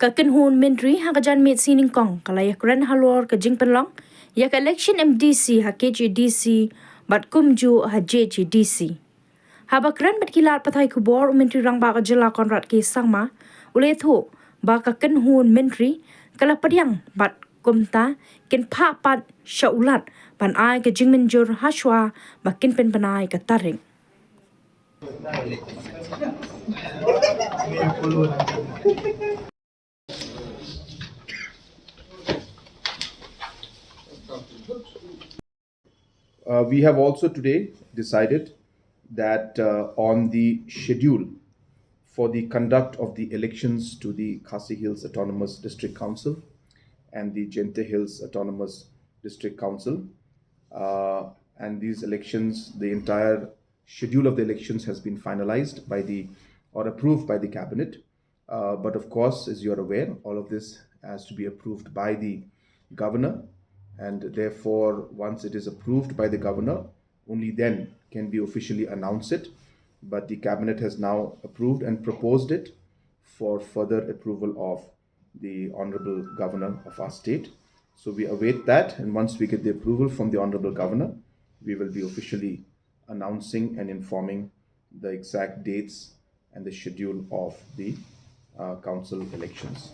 ka kynhun Myntri ha ka jan mit sining kong kalayak ren halor ka jing penlong yak election MDC ha KGDC bat kumju ha JGDC. Habakran bat kilat patai kubor Myntri rang ba ka jela konrat ki sangma ule thu ba ka kynhun Myntri kala padiang bat kumta kin pa pat shaulat ban ai ka jing mynjur hashwa ba kin pynbna ka tarik. We have also today decided that on the schedule for the conduct of the elections to the Khasi Hills Autonomous District Council and the Jente Hills Autonomous District Council, and these elections, the entire schedule of the elections has been finalized by the or approved by the cabinet. But of course, as you are aware, all of this has to be approved by the governor, and therefore once it is approved by the governor, only then can we officially announce it. But the cabinet has now approved and proposed it for further approval of the honorable governor of our state. So we await that, and once we get the approval from the honorable governor, we will be officially announcing and informing the exact dates and the schedule of the council elections.